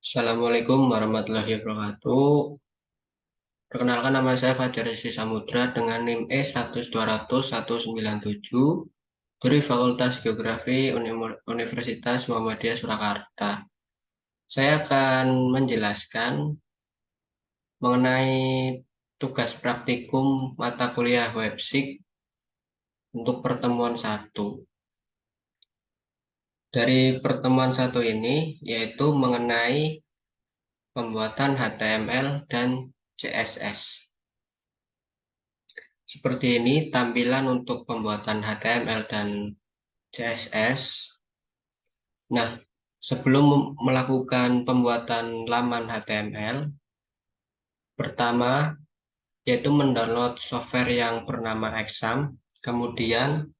Assalamualaikum warahmatullahi wabarakatuh. Perkenalkan, nama saya Fajar Rizky Samudra dengan NIM E1020197 dari Fakultas Geografi Universitas Muhammadiyah Surakarta. Saya akan menjelaskan mengenai tugas praktikum mata kuliah Websik untuk pertemuan satu. Dari pertemuan satu ini yaitu mengenai pembuatan HTML dan CSS. Seperti ini tampilan untuk pembuatan HTML dan CSS. Nah, sebelum melakukan pembuatan laman HTML, pertama yaitu mendownload software yang bernama Exam, kemudian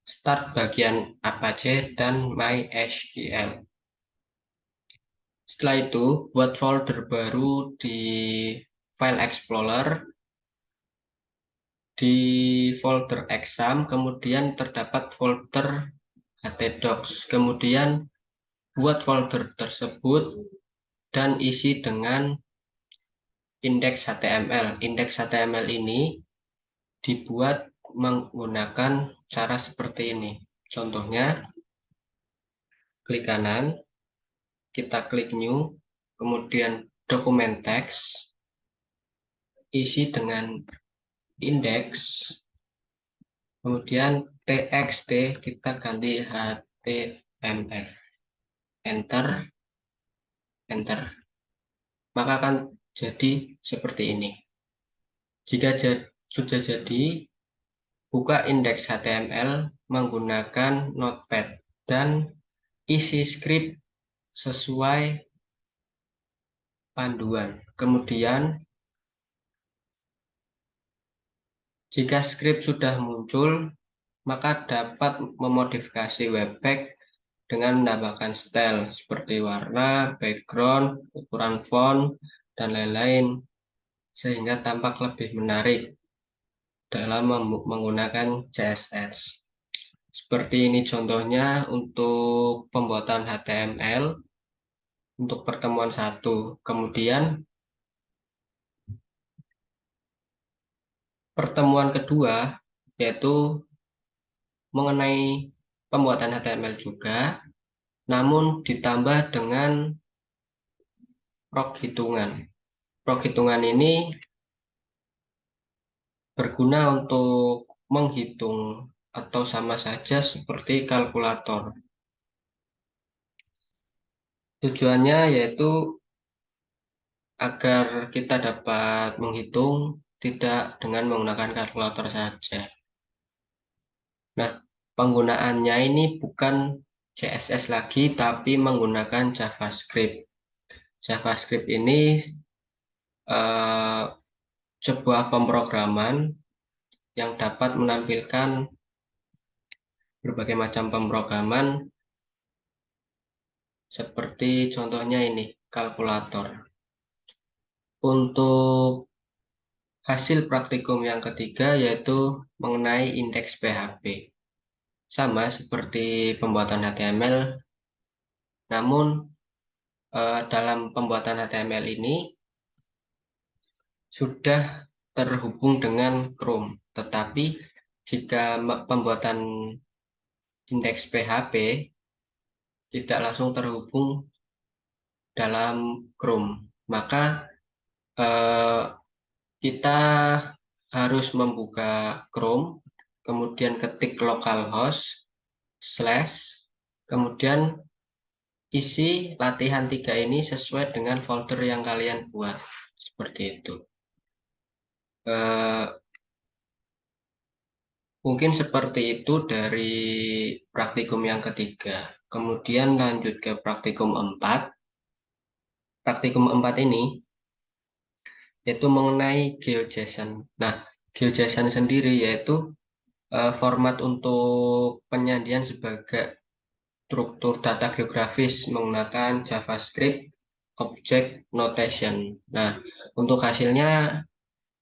start bagian Apache dan MySQL. Setelah itu, buat folder baru di File Explorer. Di folder Exam, kemudian terdapat folder htdocs. Kemudian buat folder tersebut dan isi dengan indeks HTML. Indeks HTML ini dibuat menggunakan cara seperti ini. Contohnya, klik kanan, kita klik new, kemudian dokumen teks, isi dengan indeks, kemudian txt kita ganti HTML. Enter, enter. Maka akan jadi seperti ini. Jika sudah jadi, buka indeks HTML menggunakan Notepad dan isi skrip sesuai panduan. Kemudian, jika skrip sudah muncul, maka dapat memodifikasi webpack dengan menambahkan style seperti warna, background, ukuran font, dan lain-lain sehingga tampak lebih menarik dalam menggunakan CSS. Seperti ini contohnya untuk pembuatan HTML untuk pertemuan satu. Kemudian pertemuan kedua yaitu mengenai pembuatan HTML juga, namun ditambah dengan prog hitungan. Prog hitungan ini berguna untuk menghitung atau sama saja seperti kalkulator. Tujuannya yaitu agar kita dapat menghitung tidak dengan menggunakan kalkulator saja. Nah, penggunaannya ini bukan CSS lagi, tapi menggunakan JavaScript. JavaScript ini eh, sebuah pemrograman yang dapat menampilkan berbagai macam pemrograman seperti contohnya ini, kalkulator. Untuk hasil praktikum yang ketiga yaitu mengenai indeks PHP. Sama seperti pembuatan HTML, namun dalam pembuatan HTML ini sudah terhubung dengan Chrome. Tetapi jika pembuatan indeks PHP tidak langsung terhubung dalam Chrome, maka eh, kita harus membuka Chrome, kemudian ketik localhost slash, kemudian isi latihan 3 ini sesuai dengan folder yang kalian buat. Seperti itu. Eh, Mungkin seperti itu dari praktikum yang ketiga. Kemudian lanjut ke praktikum 4. Praktikum 4 ini yaitu mengenai GeoJSON. Nah, GeoJSON sendiri yaitu format untuk penyajian sebagai struktur data geografis menggunakan JavaScript Object Notation. Nah, untuk hasilnya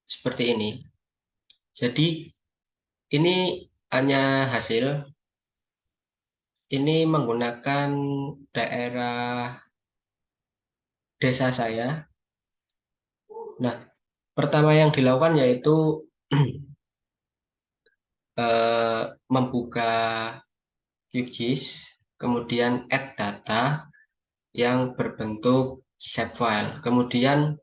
seperti ini. Jadi, ini hanya hasil. Ini menggunakan daerah desa saya. Nah, pertama yang dilakukan yaitu membuka QGIS, kemudian add data yang berbentuk shapefile. Kemudian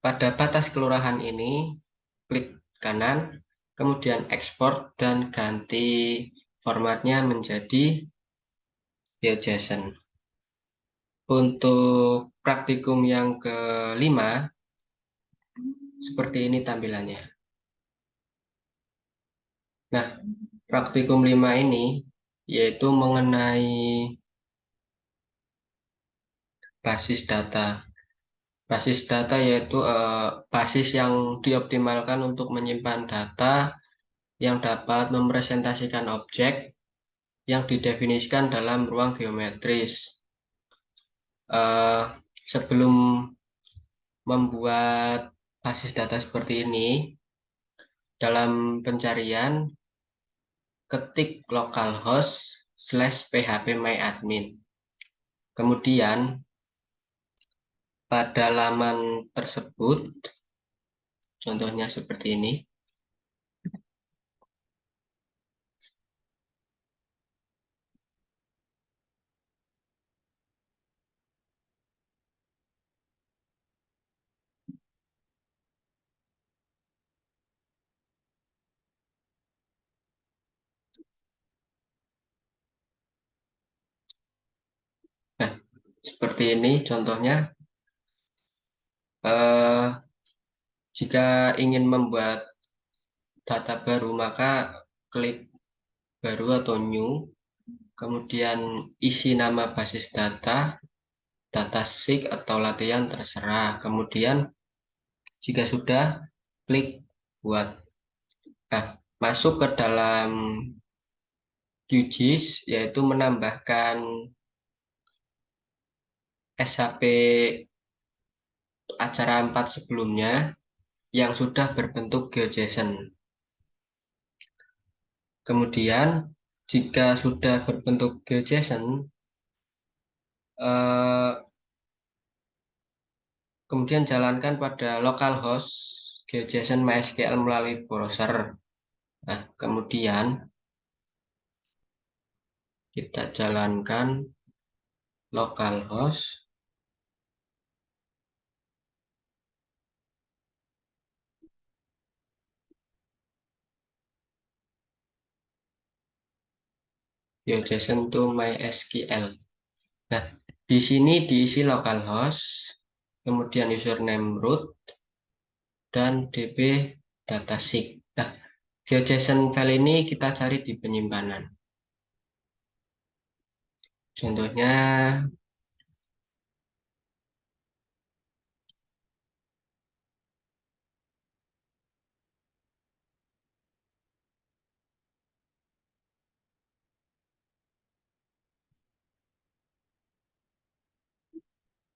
pada batas kelurahan ini, klik kanan, kemudian ekspor dan ganti formatnya menjadi GeoJSON. Untuk praktikum yang kelima, seperti ini tampilannya. Nah, praktikum 5 ini yaitu mengenai basis data. Basis data yaitu basis yang dioptimalkan untuk menyimpan data yang dapat merepresentasikan objek yang didefinisikan dalam ruang geometris. Eh, Sebelum membuat basis data seperti ini, dalam pencarian ketik localhost/phpMyAdmin. Kemudian pada laman tersebut, contohnya seperti ini. Nah, seperti ini contohnya. Eh, Jika ingin membuat data baru, maka klik baru atau new, kemudian isi nama basis data, datasheet atau latihan terserah. Kemudian jika sudah, klik buat. Nah, masuk ke dalam QGIS, yaitu menambahkan SHP acara 4 sebelumnya yang sudah berbentuk GeoJSON. Kemudian, jika sudah berbentuk GeoJSON, eh, kemudian jalankan pada localhost GeoJSON MySQL melalui browser. Nah, kemudian kita jalankan localhost GeoJSON to MySQL. Nah, di sini diisi localhost, kemudian username root, dan db datasheet. Nah, GeoJSON file ini kita cari di penyimpanan. Contohnya,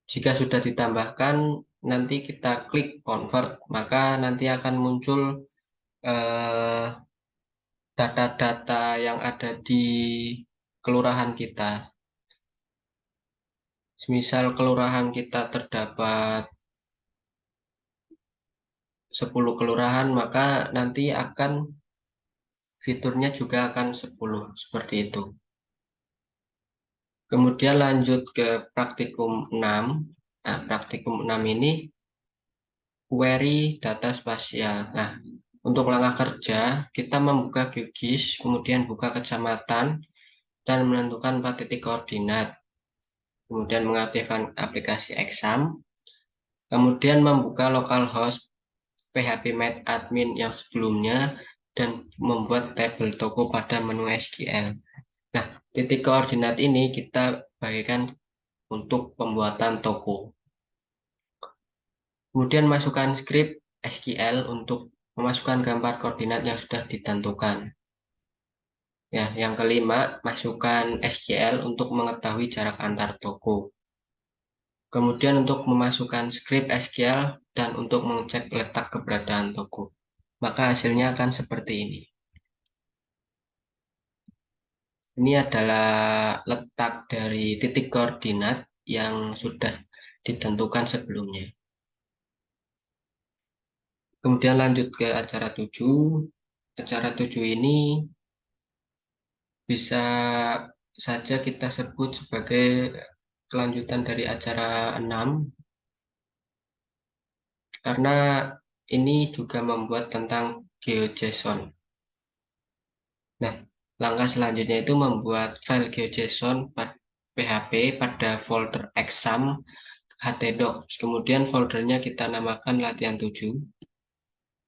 jika sudah ditambahkan, nanti kita klik convert, maka nanti akan muncul eh, data-data yang ada di kelurahan kita. Semisal kelurahan kita terdapat 10 kelurahan, maka nanti akan fiturnya juga akan 10, seperti itu. Kemudian lanjut ke praktikum 6. Nah, praktikum 6 ini query data spasial. Nah, untuk langkah kerja, kita membuka QGIS, kemudian buka kecamatan, dan menentukan 4 titik koordinat. Kemudian mengaktifkan aplikasi exam, kemudian membuka localhost phpMyAdmin yang sebelumnya, dan membuat tabel toko pada menu SQL. Nah, titik koordinat ini kita bagikan untuk pembuatan toko. Kemudian masukkan script SQL untuk memasukkan gambar koordinat yang sudah ditentukan. Ya, yang kelima, masukkan SQL untuk mengetahui jarak antar toko. Kemudian untuk memasukkan script SQL dan untuk mengecek letak keberadaan toko. Maka hasilnya akan seperti ini. Ini adalah letak dari titik koordinat yang sudah ditentukan sebelumnya. Kemudian lanjut ke acara 7. Acara 7 ini bisa saja kita sebut sebagai kelanjutan dari acara 6, karena ini juga membuat tentang GeoJSON. Nah, langkah selanjutnya itu membuat file GeoJSON PHP pada folder exam htdocs. Kemudian foldernya kita namakan latihan 7.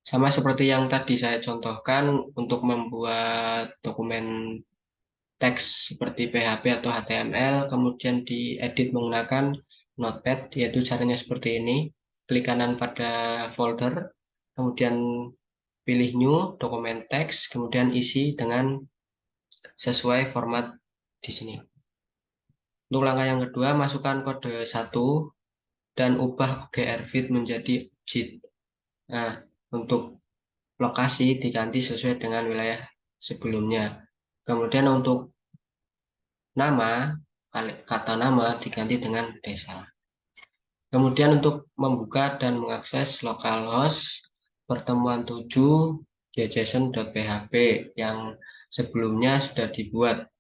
Sama seperti yang tadi saya contohkan, untuk membuat dokumen teks seperti PHP atau HTML, kemudian diedit menggunakan Notepad, yaitu caranya seperti ini. Klik kanan pada folder, kemudian pilih new, dokumen teks, kemudian isi dengan sesuai format di sini. Untuk langkah yang kedua, masukkan kode 1 dan ubah grvid menjadi JIT. Nah, untuk lokasi diganti sesuai dengan wilayah sebelumnya. Kemudian untuk nama, kata nama diganti dengan desa. Kemudian untuk membuka dan mengakses localhost pertemuan 7 json.php yang sebelumnya sudah dibuat.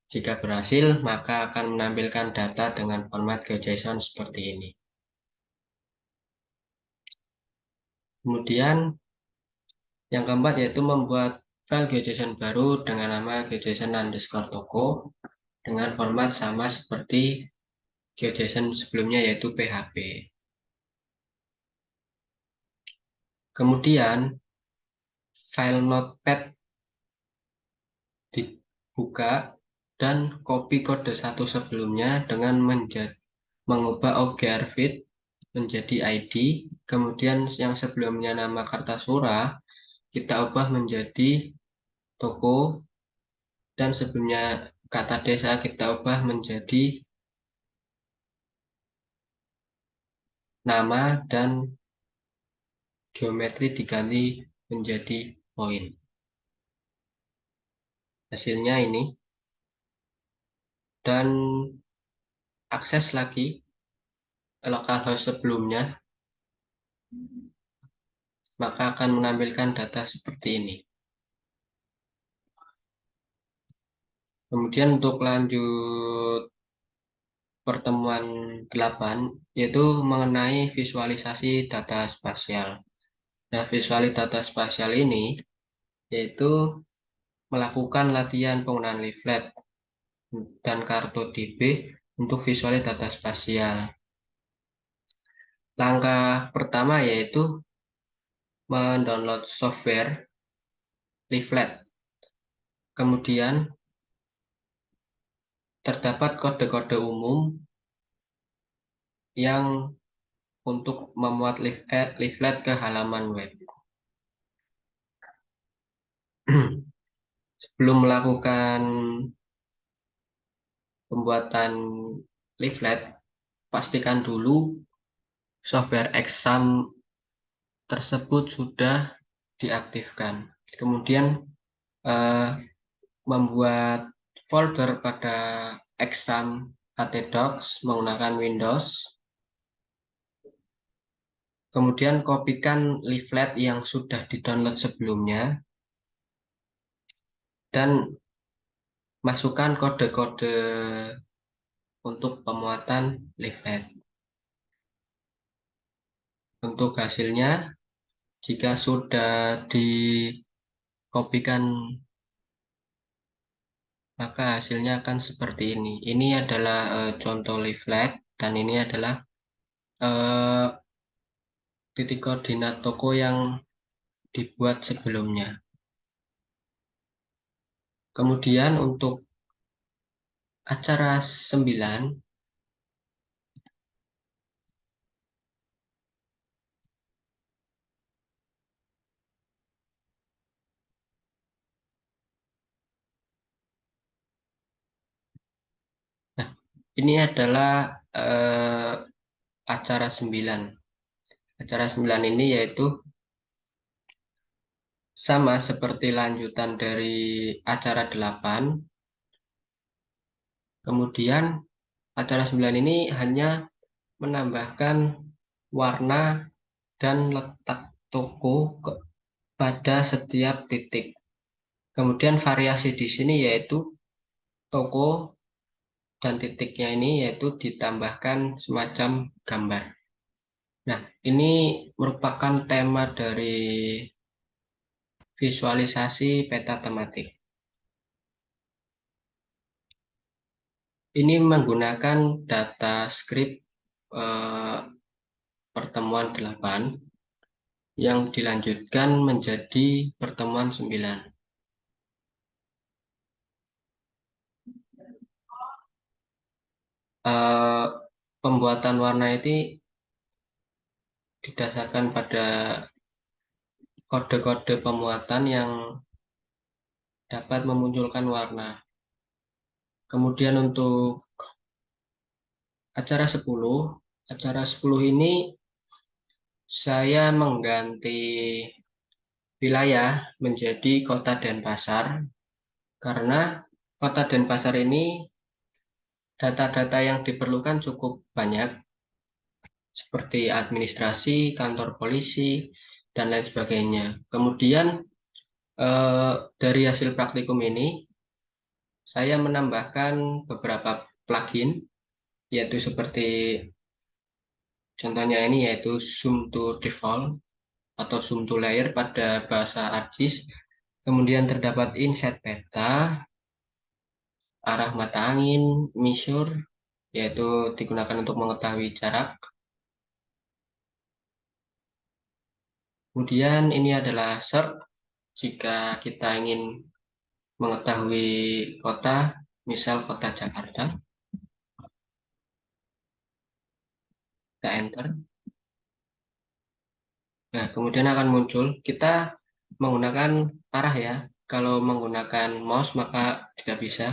Jika berhasil, maka akan menampilkan data dengan format GeoJSON seperti ini. Kemudian yang keempat yaitu membuat file GeoJSON baru dengan nama geojson_toko dengan format sama seperti GeoJSON sebelumnya, yaitu PHP. Kemudian file Notepad dibuka dan copy kode 1 sebelumnya dengan mengubah objek menjadi ID. Kemudian yang sebelumnya nama Kartasura kita ubah menjadi toko, dan sebelumnya kata desa kita ubah menjadi nama, dan geometri diganti menjadi poin. Hasilnya ini, dan akses lagi localhost sebelumnya, maka akan menampilkan data seperti ini. Kemudian untuk lanjut pertemuan 8, yaitu mengenai visualisasi data spasial. Nah, visualisasi data spasial ini yaitu melakukan latihan penggunaan leaflet dan kartu DB untuk visualisasi data spasial. Langkah pertama yaitu mendownload software leaflet. Kemudian terdapat kode-kode umum yang untuk memuat leaflet ke halaman web. Sebelum melakukan pembuatan leaflet, pastikan dulu software exam tersebut sudah diaktifkan. Kemudian membuat folder pada exam htdocs menggunakan Windows. Kemudian kopikan leaflet yang sudah di-download sebelumnya dan masukkan kode-kode untuk pemuatan leaflet. Untuk hasilnya, jika sudah dikopikan, maka hasilnya akan seperti ini. Ini adalah contoh leaflet, dan ini adalah titik koordinat toko yang dibuat sebelumnya. Kemudian untuk acara 9, nah, ini adalah acara 9. Acara 9 ini yaitu sama seperti lanjutan dari acara 8. Kemudian acara 9 ini hanya menambahkan warna dan letak toko pada setiap titik. Kemudian variasi di sini yaitu toko dan titiknya ini yaitu ditambahkan semacam gambar. Nah, ini merupakan tema dari visualisasi peta tematik. Ini menggunakan data script pertemuan 8 yang dilanjutkan menjadi pertemuan 9. Pembuatan warna ini didasarkan pada kode-kode pemuatan yang dapat memunculkan warna. Kemudian untuk acara 10 ini saya mengganti wilayah menjadi Kota Denpasar karena Kota Denpasar ini data-data yang diperlukan cukup banyak seperti administrasi, kantor polisi, dan lain sebagainya. Kemudian dari hasil praktikum ini saya menambahkan beberapa plugin yaitu seperti contohnya ini yaitu zoom to default atau zoom to layer pada bahasa ArcGIS. Kemudian terdapat inset peta, arah mata angin, measure, yaitu digunakan untuk mengetahui jarak. Kemudian ini adalah search jika kita ingin mengetahui kota, misal kota Jakarta. Kita enter. Nah, kemudian akan muncul, kita menggunakan arah ya. Kalau menggunakan mouse maka tidak bisa,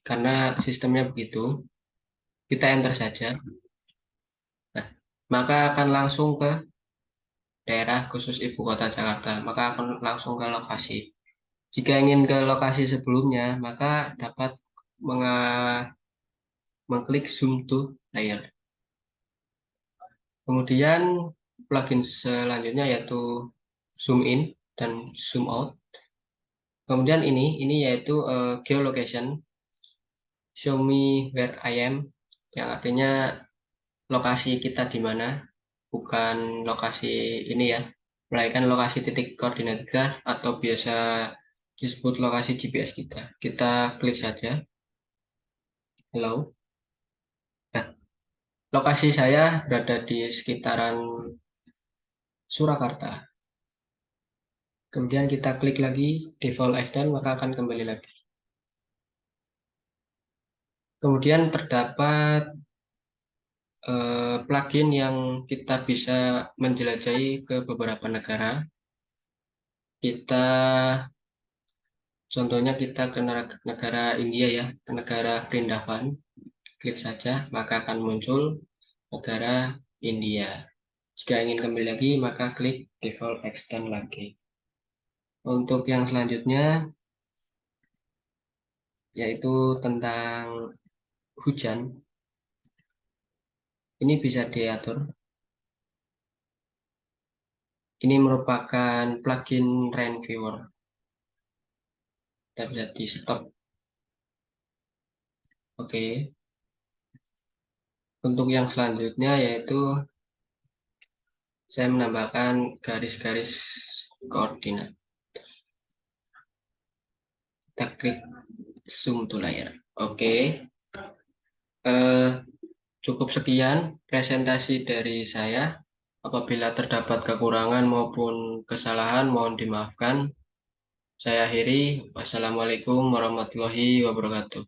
karena sistemnya begitu. Kita enter saja. Nah, maka akan langsung ke daerah khusus ibu kota Jakarta. Maka akan langsung ke lokasi. Jika ingin ke lokasi sebelumnya, maka dapat mengklik zoom to layer. Kemudian plugin selanjutnya yaitu zoom in dan zoom out. Kemudian ini yaitu geolocation, show me where I am, yang artinya lokasi kita di mana, bukan lokasi ini ya, melainkan lokasi titik koordinat kita atau biasa disebut lokasi GPS kita. Kita klik saja, hello. Nah, lokasi saya berada di sekitaran Surakarta. Kemudian kita klik lagi default extend, maka akan kembali lagi. Kemudian terdapat plugin yang kita bisa menjelajahi ke beberapa negara. Contohnya kita ke negara India ya, ke negara Vrindavan. Klik saja, maka akan muncul negara India. Jika ingin kembali lagi, maka klik default extend lagi. Untuk yang selanjutnya, yaitu tentang hujan. Ini bisa diatur. Ini merupakan plugin Rain Viewer. Kita bisa di stop. Oke. Untuk yang selanjutnya yaitu saya menambahkan garis-garis koordinat. Kita klik zoom to layer. Oke. Cukup sekian presentasi dari saya. Apabila terdapat kekurangan maupun kesalahan, mohon dimaafkan. Saya akhiri. Wassalamualaikum warahmatullahi wabarakatuh.